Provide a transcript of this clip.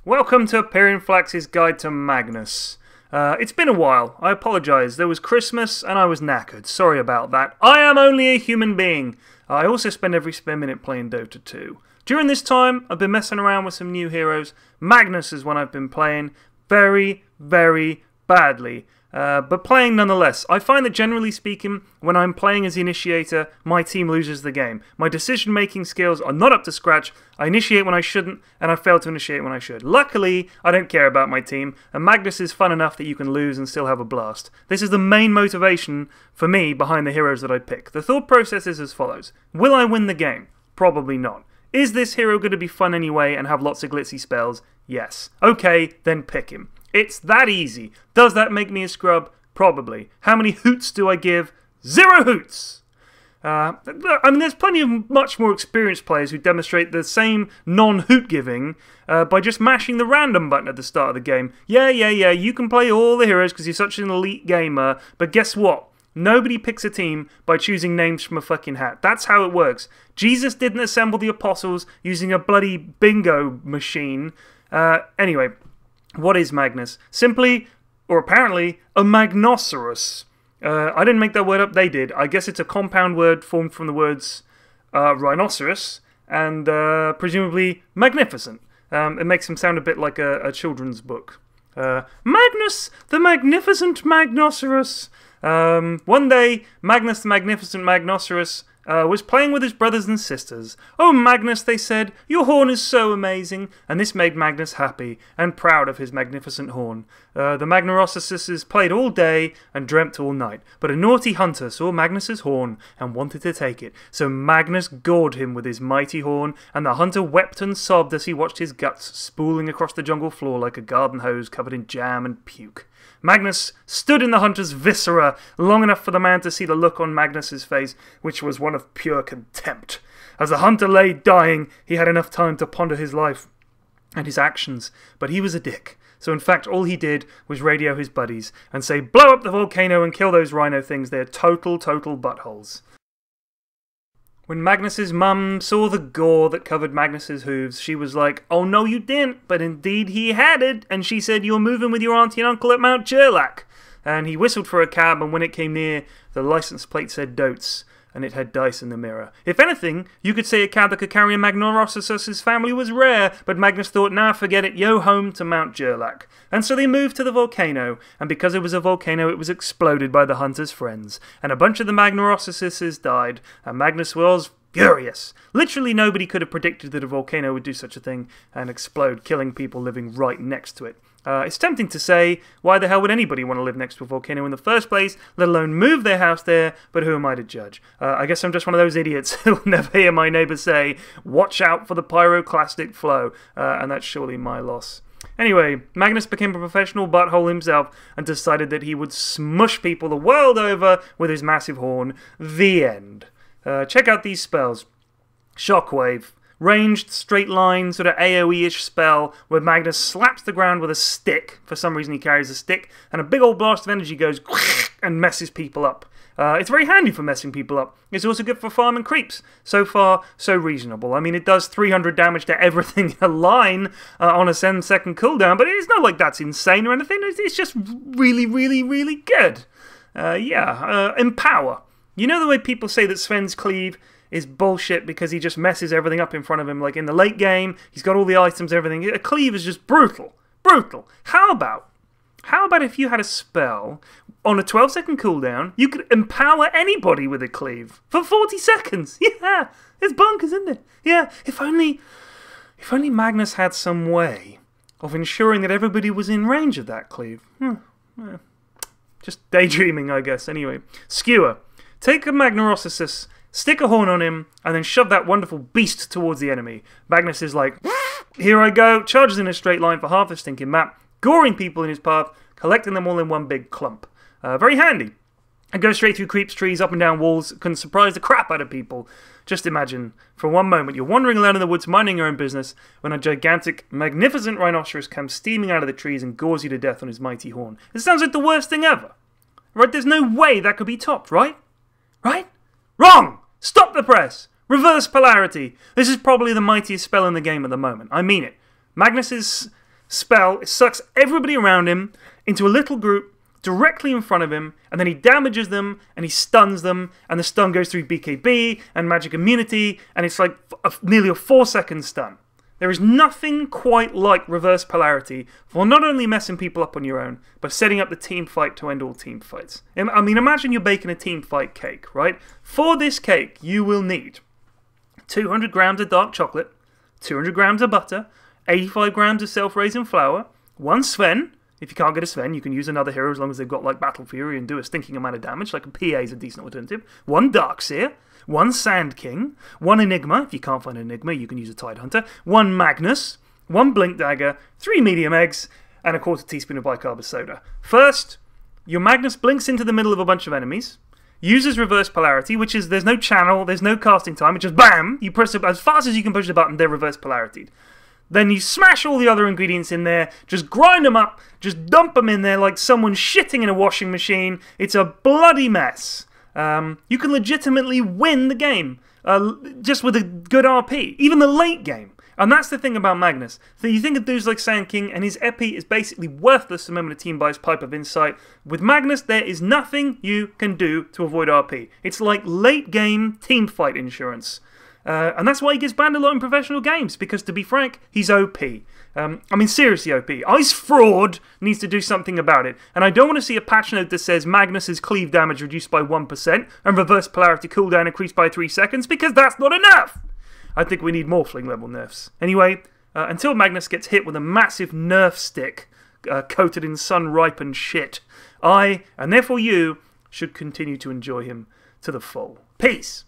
Welcome to Pyrion Flax's Guide to Magnus. It's been a while, I apologise. There was Christmas and I was knackered. Sorry about that. I am only a human being. I also spend every spare minute playing Dota 2. During this time, I've been messing around with some new heroes. Magnus is one I've been playing very, very badly. But playing nonetheless. I find that generally speaking, when I'm playing as the initiator, my team loses the game. My decision-making skills are not up to scratch, I initiate when I shouldn't, and I fail to initiate when I should. Luckily, I don't care about my team, and Magnus is fun enough that you can lose and still have a blast. This is the main motivation for me behind the heroes that I pick. The thought process is as follows. Will I win the game? Probably not. Is this hero going to be fun anyway and have lots of glitzy spells? Yes. Okay, then pick him. It's that easy. Does that make me a scrub? Probably. How many hoots do I give? 0 hoots! I mean, there's plenty of much more experienced players who demonstrate the same non-hoot giving by just mashing the random button at the start of the game. Yeah, you can play all the heroes because you're such an elite gamer, but guess what? Nobody picks a team by choosing names from a fucking hat. That's how it works. Jesus didn't assemble the apostles using a bloody bingo machine. Anyway, what is Magnus? Simply, or apparently, a magnosaurus. I didn't make that word up, they did. I guess it's a compound word formed from the words rhinoceros and presumably magnificent. It makes him sound a bit like a children's book. Magnus, the magnificent magnosaurus. One day, Magnus the magnificent magnosaurus was playing with his brothers and sisters. "Oh, Magnus," they said, "your horn is so amazing." And this made Magnus happy and proud of his magnificent horn. The Magnarossisuses played all day and dreamt all night. But a naughty hunter saw Magnus's horn and wanted to take it. So Magnus gored him with his mighty horn, and the hunter wept and sobbed as he watched his guts spooling across the jungle floor like a garden hose covered in jam and puke. Magnus stood in the hunter's viscera long enough for the man to see the look on Magnus's face, which was one of pure contempt. As the hunter lay dying, he had enough time to ponder his life and his actions, but he was a dick. So in fact, all he did was radio his buddies and say, "Blow up the volcano and kill those rhino things, they're total buttholes." When Magnus's mum saw the gore that covered Magnus's hooves, she was like, "Oh no you didn't, but indeed he had it," and she said, "You're moving with your auntie and uncle at Mount Gerlach." And he whistled for a cab, and when it came near, the license plate said Dotes, and it had dice in the mirror. If anything, you could say a cab that could carry a Magnarossisuses family was rare, but Magnus thought, nah, forget it, yo home to Mount Gerlach. And so they moved to the volcano, and because it was a volcano, it was exploded by the hunter's friends, and a bunch of the Magnarossisuses died, and Magnus was furious. Literally nobody could have predicted that a volcano would do such a thing and explode, killing people living right next to it. It's tempting to say, why the hell would anybody want to live next to a volcano in the first place, let alone move their house there, but who am I to judge? I guess I'm just one of those idiots who will never hear my neighbour say, "Watch out for the pyroclastic flow," and that's surely my loss. Anyway, Magnus became a professional butthole himself and decided that he would smush people the world over with his massive horn. The end. Check out these spells. Shockwave. Ranged, straight line, sort of AoE-ish spell where Magnus slaps the ground with a stick. For some reason he carries a stick, and a big old blast of energy goes and messes people up. It's very handy for messing people up. It's also good for farming creeps. So far, so reasonable. I mean, it does 300 damage to everything in a line on a 7-second cooldown, but it's not like that's insane or anything. It's just really, really, really good. Empower. You know the way people say that Sven's cleave is bullshit because he just messes everything up in front of him, like in the late game, he's got all the items, everything. A cleave is just brutal. Brutal. How about if you had a spell on a 12-second cooldown, you could empower anybody with a cleave for 40 seconds. Yeah, it's bonkers, isn't it? Yeah, if only Magnus had some way of ensuring that everybody was in range of that cleave. Just daydreaming, I guess. Anyway, skewer. Take a Magnarossisus, stick a horn on him, and then shove that wonderful beast towards the enemy. Magnus is like, "Here I go," charges in a straight line for half the stinking map, goring people in his path, collecting them all in one big clump. Very handy. It goes straight through creeps, trees, up and down walls, can surprise the crap out of people. Just imagine, for one moment, you're wandering alone in the woods minding your own business when a gigantic, magnificent rhinoceros comes steaming out of the trees and gores you to death on his mighty horn. It sounds like the worst thing ever. Right? There's no way that could be topped, right? Right? Wrong! Stop the press! Reverse polarity! This is probably the mightiest spell in the game at the moment. I mean it. Magnus's spell. It sucks everybody around him into a little group directly in front of him, and then he damages them, and he stuns them, and the stun goes through BKB and magic immunity, and it's like nearly a 4-second stun. There is nothing quite like reverse polarity for not only messing people up on your own, but setting up the team fight to end all team fights. I mean, imagine you're baking a team fight cake, right? For this cake, you will need 200 grams of dark chocolate, 200 grams of butter, 85 grams of self-raising flour, 1 Sven. If you can't get a Sven, you can use another hero as long as they've got like Battle Fury and do a stinking amount of damage, like a PA is a decent alternative. 1 Darkseer, 1 Sand King, 1 Enigma. If you can't find an Enigma, you can use a Tidehunter. 1 Magnus, 1 Blink Dagger, 3 medium eggs, and a 1/4 teaspoon of bicarb soda. First, your Magnus blinks into the middle of a bunch of enemies, uses reverse polarity, which is there's no channel, there's no casting time, it just BAM! You press it as fast as you can push the button, they're reverse polarityed. Then you smash all the other ingredients in there, just grind them up, just dump them in there like someone shitting in a washing machine. It's a bloody mess. You can legitimately win the game just with a good RP, even the late game. And that's the thing about Magnus. So you think of dudes like Sand King, and his EP is basically worthless the moment a team buys Pipe of Insight. With Magnus, there is nothing you can do to avoid RP. It's like late game team fight insurance. And that's why he gets banned a lot in professional games, because to be frank, he's OP. I mean, seriously OP. Ice Fraud needs to do something about it. And I don't want to see a patch note that says Magnus's cleave damage reduced by 1% and reverse polarity cooldown increased by 3 seconds, because that's not enough! I think we need more fling level nerfs. Anyway, until Magnus gets hit with a massive nerf stick coated in sun-ripened shit, I, and therefore you, should continue to enjoy him to the full. Peace!